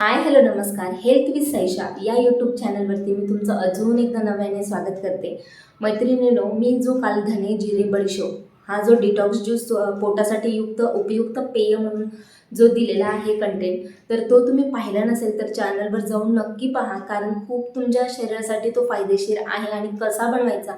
Hi hello नमस्कार. Health with Saisha या YouTube चॅनलवरती मी तुमचं अजून एकदा नव्याने स्वागत करते. मैत्रिणींनो, मी जो काल धने जिरे बडीशोप हा जो डिटॉक्स ज्यूस पोटासाठी उपयुक्त पेय म्हणून जो दिलेला आहे कंटेंट, तर तो तुम्ही पाहिला नसेल तर चॅनलवर जाऊन नक्की पहा, कारण खूप तुमच्या शरीरासाठी तो फायदेशीर आहे. आणि कसा बनवायचा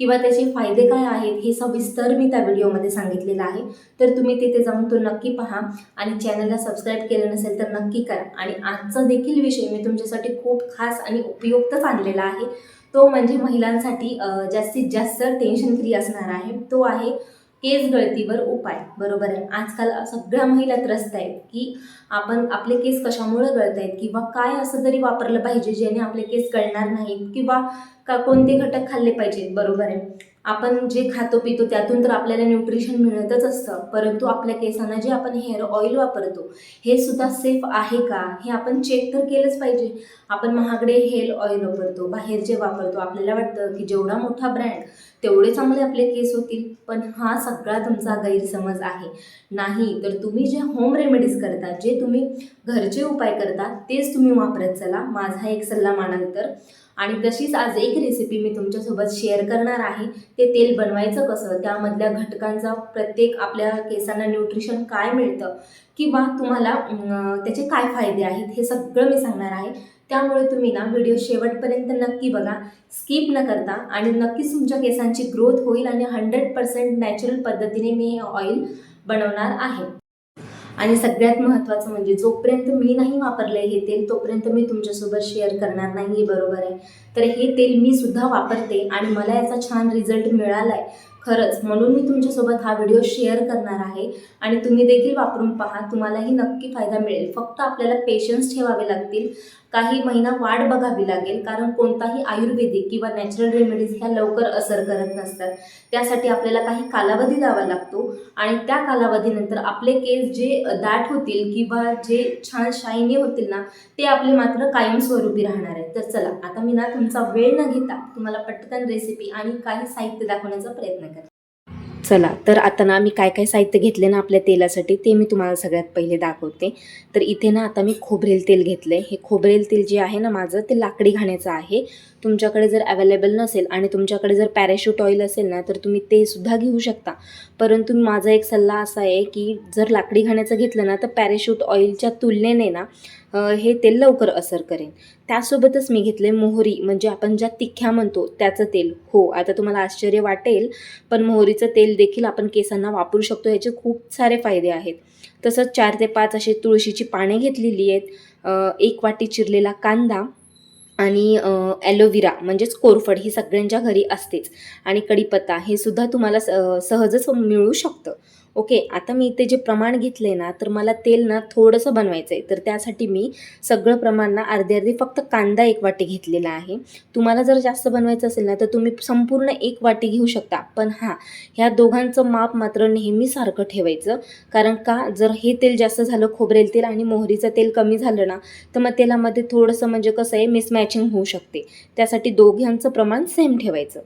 किंवा त्याचे फायदे काय आहेत हे सविस्तर मी त्या व्हिडिओमध्ये सांगितलेलं आहे. तर तुम्ही तिथे जाऊन तो नक्की पहा आणि चॅनलला सबस्क्राईब केलं नसेल तर नक्की करा. आणि आजचा देखील विषय मी तुमच्यासाठी खूप खास आणि उपयुक्तच आणलेला आहे. तो म्हणजे महिलांसाठी जास्तीत जास्त टेन्शन फ्री असणार आहे. तो आहे केस गळतीवर उपाय. बरोबर आहे, आजकाल सगळ्या महिला त्रस्त आहेत की आपण आपले केस कशामुळे गळत आहेत किंवा काय असं तरी वापरलं पाहिजे ज्याने आपले केस गळणार नाहीत किंवा कोणते घटक खाल्ले पाहिजेत. बरोबर आहे, आपण जे खातो पितो त्यातून तर आपल्याला न्यूट्रिशन मिळतच असतं, परंतु आपल्या केसांना जे आपण हेअर ऑइल वापरतो हे सुद्धा सेफ आहे का हे आपण चेक तर केलंच पाहिजे. आपण महागडे हेअर ऑइल वापरतो, बाहेरचे वापरतो, आपल्याला वाटतं की जेवढा मोठा ब्रँड तेवढे चांगले आपले केस होतील, पण हा सगळा तुमचा गैरसमज आहे. नाही तर तुम्ही जे होम रेमेडीज करता, जे तुम्ही घरचे उपाय करता तेच तुम्ही वापरत चला, माझा एक सल्ला मानाल तर. आणि तशीच आज एक रेसिपी मी तुमच्यासोबत शेअर करणार आहे. ते तेल बनवायचं कसं, त्यामधल्या घटकांचा प्रत्येक आपल्या केसांना न्यूट्रिशन काय मिळतं किंवा तुम्हाला त्याचे काय फायदे आहेत हे सगळं मी सांगणार आहे. त्यामुळे तुम्ही ना व्हिडिओ शेवटपर्यंत नक्की बघा, स्किप न करता, आणि नक्कीच तुमच्या केसांची ग्रोथ होईल. आणि 100% नॅचरल पद्धतीने मी हे ऑइल बनवणार आहे. आणि सगळ्यात महत्त्वाचं म्हणजे जोपर्यंत मी नाही वापरलं हे तेल तोपर्यंत मी तुमच्यासोबत शेअर करणार नाही, बरोबर आहे. तर हे तेल मी सुद्धा वापरते आणि मला याचा छान रिझल्ट मिळाला आहे खरंच, म्हणून मी तुमच्यासोबत हा व्हिडिओ शेअर करणार आहे. आणि तुम्ही देखील वापरून पहा, तुम्हालाही नक्की फायदा मिळेल. फक्त आपल्याला पेशन्स ठेवावे लागतील, काही महिना वाट बघावी लागेल, कारण कोणताही आयुर्वेदिक किंवा नॅचरल रेमेडीज ह्या लवकर असर करत नसतात. त्यासाठी आपल्याला काही कालावधी द्यावा लागतो आणि त्या कालावधीनंतर आपले केस जे दाट होतील किंवा जे छान शायनी होतील ना, ते आपले मात्र कायमस्वरूपी राहणार आहे. तर चला, आता मी ना तुमचा वेळ न घेता तुम्हाला पटकन रेसिपी आणि काही साहित्य दाखवण्याचा प्रयत्न करते. चला, तर आता ना मी काय काय साहित्य घेतले ना आपल्या तेलासाठी ते मी तुम्हाला सगळ्यात पहिले दाखवते. तर इथे ना आता मी खोबरेल तेल घेतलं आहे. हे खोबरेल तेल जे आहे ना माझं, ते लाकडी घाण्याचं आहे. तुमच्याकडे जर अवेलेबल नसेल आणि तुमच्याकडे जर पॅराशूट ऑइल असेल ना तर तुम्ही ते सुद्धा घेऊ शकता. परंतु माझा एक सल्ला असा आहे की जर लाकडी घाण्याचं घेतलं ना तर पॅराशूट ऑइलच्या तुलनेने ना हे तेल लवकर असर करेल. त्यासोबतच मी घेतले मोहरी, म्हणजे आपण ज्या तिख्या म्हणतो त्याचं तेल. हो, आता तुम्हाला आश्चर्य वाटेल, पण मोहरीचं तेल देखील आपण केसांना वापरू शकतो. याचे खूप सारे फायदे आहेत. तसंच 4 ते 5 अशी तुळशीची पाने घेतलेली आहेत, 1 वाटी चिरलेला कांदा आणि ॲलोविरा म्हणजेच कोरफड ही सगळ्यांच्या घरी असतेच. आणि कढीपत्ता हे सुद्धा तुम्हाला सहजच मिळू शकतं. ओके, आता मी इथे जे प्रमाण घेतलं आहे ना, तर मला तेल ना थोडंसं बनवायचं आहे. तर त्यासाठी मी सगळं प्रमाण ना अर्धी फक्त कांदा 1 वाटी घेतलेला आहे. तुम्हाला जर जास्त बनवायचं असेल ना तर तुम्ही संपूर्ण 1 वाटी घेऊ शकता. पण हां, ह्या दोघांचं माप मात्र नेहमी सारखं ठेवायचं. कारण का, जर हे तेल जास्त झालं, खोबरेल तेल, आणि मोहरीचं तेल कमी झालं ना, तर मग तेलामध्ये थोडंसं म्हणजे कसं आहे मिसमॅचिंग होऊ शकते. त्यासाठी दोघांचं प्रमाण सेम ठेवायचं.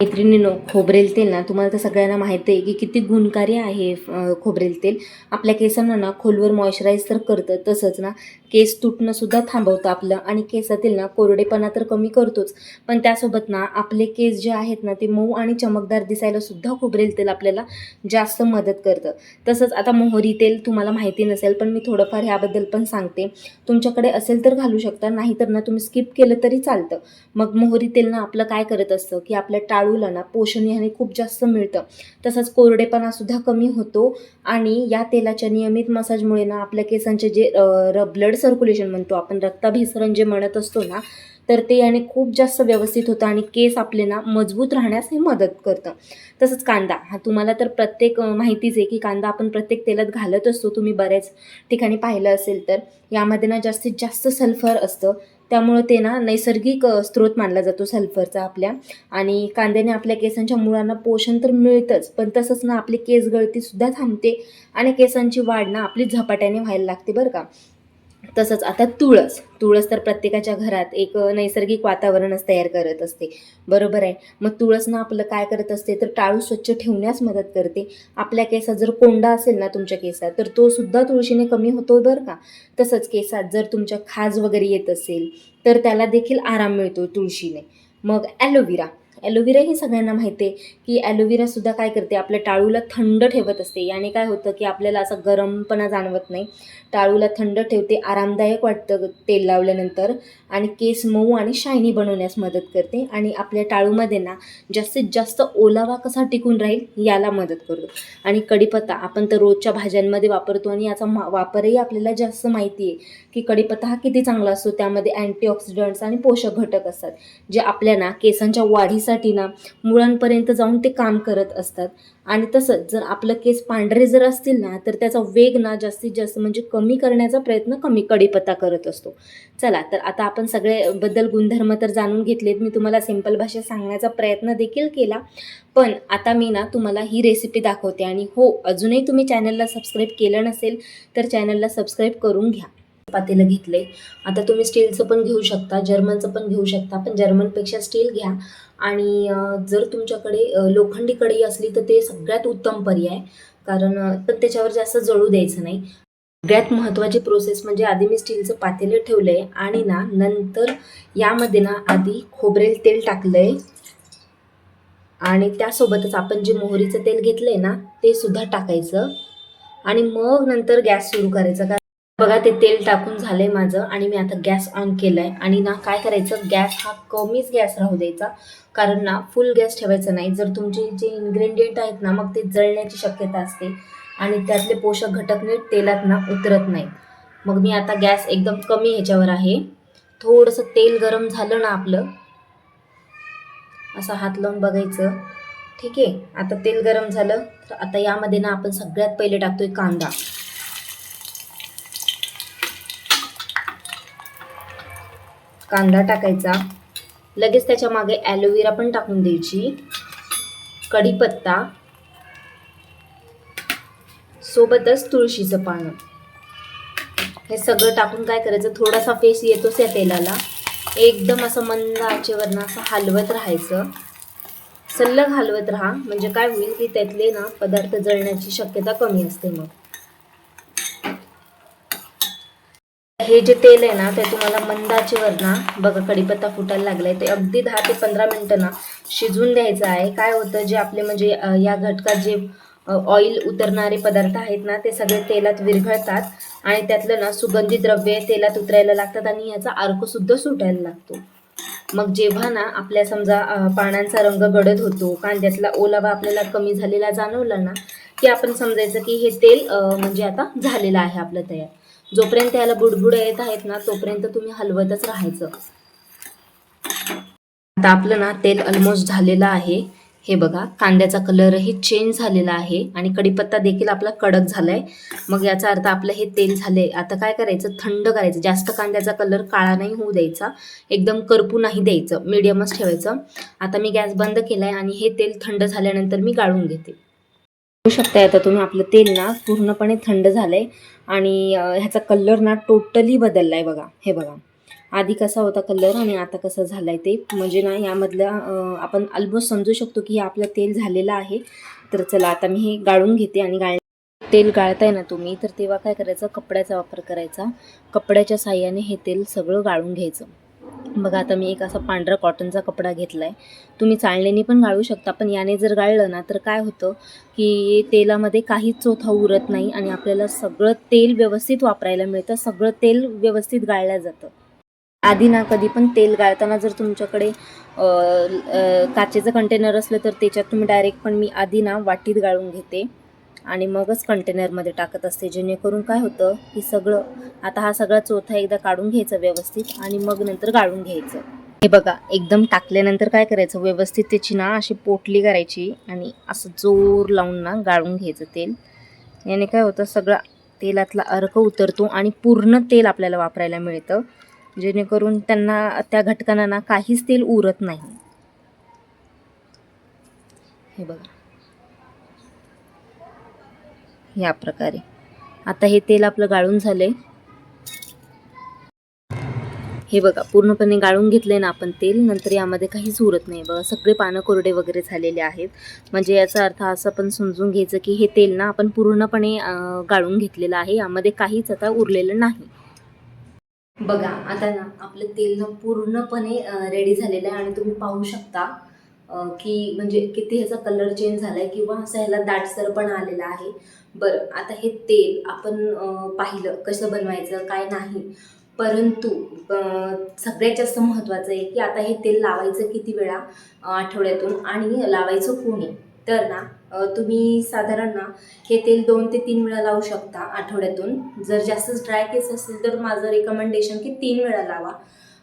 मैत्रिणींनो, खोबरेल तेल ना तुम्हाला तर सगळ्यांना माहिती आहे की किती गुणकारी आहे. खोबरेल तेल आपल्या केसांना ना खोलवर मॉइश्चराईज तर करतं, तसंच ना केस तुटणं सुद्धा थांबवतं आपलं, आणि केसातील ना कोरडेपणा तर कमी करतोच. पण त्यासोबत ना आपले केस जे आहेत ना ते मऊ आणि चमकदार दिसायला सुद्धा खोबरेल तेल आपल्याला जास्त मदत करतं. तसंच आता मोहरी तेल तुम्हाला माहिती नसेल, पण मी थोडंफार ह्याबद्दल पण सांगते. तुमच्याकडे असेल तर घालू शकता, नाहीतर ना तुम्ही स्किप केलं तरी चालतं. मग मोहरी तेल ना आपलं काय करत असतं की आपल्या टाळूला ना पोषण ह्याने खूप जास्त मिळतं. तसंच कोरडेपणा सुद्धा कमी होतो. आणि या तेलाच्या नियमित मसाजमुळे ना आपल्या केसांचे जे ब्लड सर्क्युलेशन म्हणतो आपण, रक्ताभिसरण जे म्हणत असतो ना, तर ते याने खूप जास्त व्यवस्थित होतं आणि केस आपले ना मजबूत राहण्यास हे मदत करतं. तसंच कांदा, हा तुम्हाला तर प्रत्येक माहितीच आहे की कांदा आपण प्रत्येक तेलात घालत असतो. तुम्ही बऱ्याच ठिकाणी पाहिलं असेल तर यामध्ये ना जास्तीत जास्त सल्फर असतं. त्यामुळे ते ना नैसर्गिक स्रोत मानला जातो सल्फरचा आपल्या. आणि कांद्याने आपल्या केसांच्या मुळांना पोषण तर मिळतंच, पण तसंच ना आपली केस गळतीसुद्धा थांबते आणि केसांची वाढ ना आपली झपाट्याने व्हायला लागते बरं का. तसंच आता तुळस तर प्रत्येकाच्या घरात एक नैसर्गिक वातावरणच तयार करत असते, बरोबर आहे. मग तुळस ना आपलं काय करत असते तर टाळू स्वच्छ ठेवण्यास मदत करते. आपल्या केसात जर कोंडा असेल ना तुमच्या केसात तर तो सुद्धा तुळशीने कमी होतो बरं का. तसंच केसात जर तुमच्या खाज वगैरे येत असेल तर त्याला देखील आराम मिळतो तुळशीने. मग ॲलोव्हेरा ही सगळ्यांना माहिती आहे की ॲलोव्हेरासुद्धा काय करते, आपल्या टाळूला थंड ठेवत असते. याने काय होतं की आपल्याला असं गरमपणा जाणवत नाही. टाळूला थंड ठेवते, आरामदायक वाटतं तेल लावल्यानंतर आणि केस मऊ आणि शायनी बनवण्यास मदत करते आणि आपल्या टाळूमध्ये ना जास्तीत जास्त ओलावा कसा टिकून राहील याला मदत करतो. आणि कढीपत्ता आपण तर रोजच्या भाज्यांमध्ये वापरतो आणि याचा वापरही आपल्याला जास्त माहिती आहे की कढीपत्ता हा किती चांगला असतो. त्यामध्ये अँटीऑक्सिडंट्स आणि पोषक घटक असतात जे आपल्या ना केसांच्या वाढीसाठी ना मुळांपर्यंत जाऊन ते काम करत असतात. आणि तसंच जर आपलं केस पांढरे जर असतील ना तर त्याचा वेग ना जास्तीत जास्त म्हणजे कमी करण्याचा प्रयत्न कढीपत्ता करत असतो. चला तर आता आपण सगळे बद्दल गुणधर्म तर जाणून घेतलेत. मी तुम्हाला सिंपल भाषेत सांगण्याचा प्रयत्न देखील केला. पण आता मी ना तुम्हाला ही रेसिपी दाखवते आणि हो, अजूनही तुम्ही चॅनलला सबस्क्राईब केलं नसेल तर चॅनलला सबस्क्राईब करून घ्या. पातेलं घेतले. आता तुम्ही स्टीलचं पण घेऊ शकता, जर्मनचं पण घेऊ शकता, पण जर्मनपेक्षा स्टील घ्या. आणि जर तुमच्याकडे लोखंडी कढई असली तर ते सगळ्यात उत्तम पर्याय, कारण पण त्याच्यावर जास्त जळू द्यायचं नाही. सगळ्यात महत्त्वाची प्रोसेस म्हणजे आधी मी स्टीलचं पातेलं ठेवलं आहे आणि ना नंतर यामध्ये ना आधी खोबरेल तेल टाकलं आहे आणि त्यासोबतच आपण जे मोहरीचं तेल घेतलं आहे ना ते सुद्धा टाकायचं आणि मग नंतर गॅस सुरू करायचा. बघा ते तेल टाकून झालंय माझं आणि मी आता गॅस ऑन केलाय आणि ना काय करायचं, गॅस हा कमीच गॅस राहू द्यायचा, कारण ना फुल गॅस ठेवायचा नाही. जर तुमचे जे इन्ग्रेडियंट आहेत ना मग ते जळण्याची शक्यता असते आणि त्यातले पोषक घटक नीट तेलात ना उतरत नाहीत. मग मी आता गॅस एकदम कमी ह्याच्यावर आहे. थोडंसं तेल गरम झालं ना आपलं, असं हात लावून बघायचं. ठीक आहे, आता तेल गरम झालं तर आता यामध्ये ना आपण सगळ्यात पहिले टाकतोय कांदा. कांदा टाकायचा, लगेच त्याच्या मागे ॲलोव्हेरा पण टाकून द्यायची, कढीपत्ता, सोबतच तुळशीचं पानं, हे सगळं टाकून काय करायचं, थोडासा फेस येतोच या तेलाला, एकदम असं मंद आचेवरनं असं हलवत राहायचं. सलग हलवत राहा, म्हणजे काय होईल की त्यातले ना पदार्थ जळण्याची शक्यता कमी असते. मग हे जे तेल आहे ना ते तुम्हाला मंद आचेवर ना, बघा कढीपत्ता फुटायला लागलाय, ते अगदी 10 ते 15 मिनिटं ना शिजून द्यायचं आहे. काय होतं, जे आपले म्हणजे या घटकात जे ऑइल उतरणारे पदार्थ आहेत ना ते सगळे तेलात विरघळतात आणि त्यातलं ना सुगंधी द्रव्ये तेलात उतरायला लागतात आणि याचा अर्क सुद्धा सुटायला लागतो. मग जेव्हा ना आपल्या समजा पानांचा रंग गडद होतो, कांद्यातला ओलावा आपल्याला कमी झालेला जाणवला ना की आपण समजायचं की हे तेल म्हणजे आता झालेलं आहे आपलं तयार. जोपर्यंत याला बुडबुड येत आहेत ना तोपर्यंत तुम्ही हलवतच राहायचं. आता आपलं ना तेल ऑलमोस्ट झालेलं आहे. हे बघा, कांद्याचा कलरही चेंज झालेला आहे आणि कढीपत्ता देखील आपला कडक झालाय. मग याचा अर्थ आपलं हे तेल झाले. आता काय करायचं, थंड करायचं. जास्त कांद्याचा कलर काळा नाही होऊ द्यायचा, एकदम करपू नाही द्यायचं, मीडियमच ठेवायचं. आता मी गॅस बंद केलाय आणि हे तेल थंड झाल्यानंतर मी गाळून घेते. बघू शकताय आता तुम्ही, आपलं तेल ना पूर्णपणे थंड झालंय आणि ह्याचा कलर ना टोटली बदललाय. बघा, हे बघा, आधी कसा होता कलर आणि आता कसं झालंय ते, म्हणजे ना यामधल्या आपण ऑलमोस्ट समजू शकतो की आपलं तेल झालेलं आहे. तर चला आता मी हे गाळून घेते आणि तेल गाळताय ना तुम्ही तर तेव्हा काय करायचं, कपड्याचा वापर करायचा. कपड्याच्या साह्याने हे तेल सगळं गाळून घ्यायचं. बघा आता मी एक असा पांढरा कॉटनचा कपडा घेतलाय. तुम्ही चाळणीने पण गाळू शकता, पण याने जर गाळलं ना तर काय होतं की तेलामध्ये काहीच चोथा उरत नाही आणि आपल्याला सगळं तेल व्यवस्थित वापरायला मिळतं, सगळं तेल व्यवस्थित गाळलं जातं. आधी ना कधी पण तेल गाळताना जर तुमच्याकडे काचेचं कंटेनर असलं तर त्याच्यात तुम्ही डायरेक्ट, पण मी आधी ना वाटीत गाळून घेते आणि मगच कंटेनरमध्ये टाकत असते, जेणेकरून काय होतं की सगळं, आता हा सगळा चोथा एकदा काढून घ्यायचा व्यवस्थित आणि मग नंतर गाळून घ्यायचं. हे बघा, एकदम टाकल्यानंतर काय करायचं, व्यवस्थित त्याची ना अशी पोटली करायची आणि असं जोर लावून ना गाळून घ्यायचं तेल. याने काय होतं, सगळा तेलातला अर्क उतरतो आणि पूर्ण तेल आपल्याला वापरायला मिळतं, जेणेकरून त्या घटकांना ना काहीच तेल उरत नाही. हे बघा, या प्रकारे. आता हे तेल आपलं गाळून झालंय. हे बघा पूर्णपणे गाळून घेतले ना आपण तेल, नंतर यामध्ये काहीच उरत नाही बघा. सगळे पानं कोरडे वगैरे झालेले आहेत. म्हणजे याचा अर्थ असं पण समजून घ्यायचं की हे तेल ना आपण पूर्णपणे गाळून घेतलेलं आहे. यामध्ये काहीच आता उरलेलं नाही. बघा आता ना आपलं तेल ना पूर्णपणे रेडी झालेलं आहे आणि तुम्ही पाहू शकता की म्हणजे किती ह्याचा कलर चेंज झाला आहे किंवा असा ह्याला दाटसर पण आलेला आहे. बरं आता हे तेल आपण पाहिलं कसं बनवायचं काय नाही, परंतु सगळ्यात जास्त महत्त्वाचं आहे की आता हे तेल लावायचं किती वेळा आठवड्यातून आणि लावायचं कोणी. तर ना तुम्ही साधारण ना हे तेल 2 ते 3 वेळा लावू शकता आठवड्यातून. जर जास्तच ड्राय केस असेल तर माझं रिकमेंडेशन की 3 वेळा लावा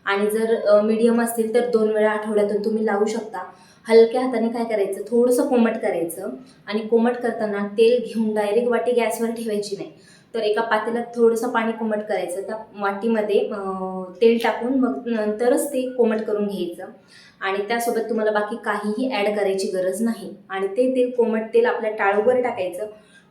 आणि जर मीडियम असतील तर 2 वेळा आठवड्यातून तुम्ही लावू शकता. हलक्या हाताने काय करायचं, थोडंसं कोमट करायचं आणि कोमट करताना तेल घेऊन डायरेक्ट वाटी गॅसवर ठेवायची नाही. तर एका पातेल्यात थोडंसं पाणी कोमट करायचं, त्या वाटीमध्ये तेल टाकून मग नंतरच ते कोमट करून घ्यायचं आणि त्यासोबत तुम्हाला बाकी काहीही ॲड करायची गरज नाही. आणि ते तेल कोमट तेल आपल्या टाळूवर टाकायचं.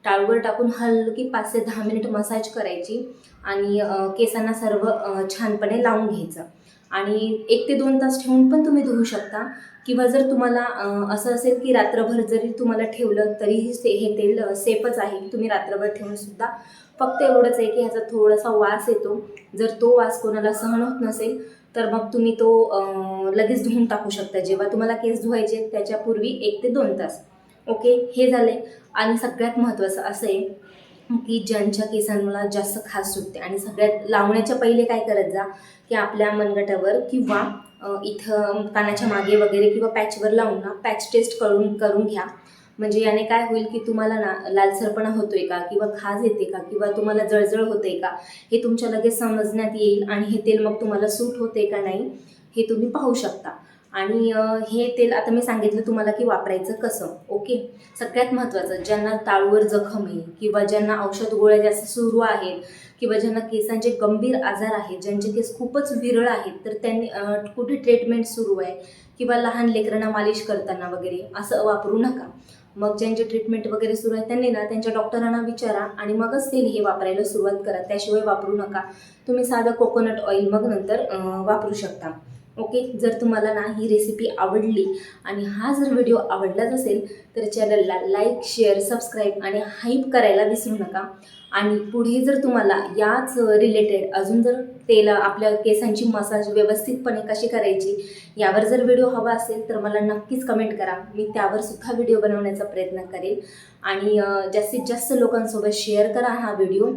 टाळूवर टाकून हलकी 5 ते 10 मिनिट मसाज करायची आणि केसांना सर्व छानपणे लावून घ्यायचं आणि 1 ते 2 तास ठेवून पण तुम्ही धुवू शकता. किंवा जर तुम्हाला असं असेल की रात्रभर जरी तुम्हाला ठेवलं तरीही हे तेल सेफच आहे. तुम्ही रात्रभर ठेवूनसुद्धा फक्त एवढंच आहे की ह्याचा थोडासा वास येतो. जर तो वास कोणाला सहन होत नसेल तर मग तुम्ही तो लगेच धुवून टाकू शकता. जेव्हा तुम्हाला केस धुवायचे त्याच्यापूर्वी 1 ते 2 तास. ओके, हे झाले. आणि सगळ्यात महत्त्वाचं असं आहे की ज्यांच्या केसांना जास्त खाज सुटते आणि सगळ्यात लावण्याच्या पहिले काय करत जा की आपल्या मनगटावर किंवा इथं कानाच्या मागे वगैरे किंवा पॅचवर लावून ना पॅच टेस्ट करून घ्या. म्हणजे याने काय होईल की तुम्हाला ना लालसरपणा होतोय का किंवा खाज येते का किंवा तुम्हाला जळजळ होते का हे तुमच्या लगेच समजण्यात येईल आणि हे तेल मग तुम्हाला सूट होते का नाही हे तुम्ही पाहू शकता. आणि हे तेल आता मी सांगितलं तुम्हाला की वापरायचं कसं. ओके, सगळ्यात महत्त्वाचं ज्यांना टाळूवर जखम आहे किंवा ज्यांना औषध गोळ्या जास्त सुरू आहेत किंवा ज्यांना केसांचे गंभीर आजार आहेत, ज्यांचे केस खूपच विरळ आहेत, तर त्यांनी कुठे ट्रीटमेंट सुरू आहे किंवा लहान लेकरांना मालिश करताना वगैरे असं वापरू नका. मग ज्यांचे ट्रीटमेंट वगैरे सुरू आहे त्यांनी ना त्यांच्या डॉक्टरांना विचारा आणि मगच तेल हे वापरायला सुरुवात करा. त्याशिवाय वापरू नका. तुम्ही साधं कोकोनट ऑइल मग नंतर वापरू शकता. ओके, जर तुम्हाला ना ही रेसिपी आवडली आणि हा जर व्हिडिओ आवडलाच असेल तर चॅनलला लाईक, शेअर, सबस्क्राईब आणि हाईप करायला विसरू नका. आणि पुढे जर तुम्हाला याच रिलेटेड अजून जर तेल आपल्या केसांची मसाज व्यवस्थितपणे कशी करायची यावर जर व्हिडिओ हवा असेल तर मला नक्कीच कमेंट करा. मी त्यावर सुद्धा व्हिडिओ बनवण्याचा प्रयत्न करेन आणि जास्तीत जास्त लोकांसोबत शेअर करा हा व्हिडिओ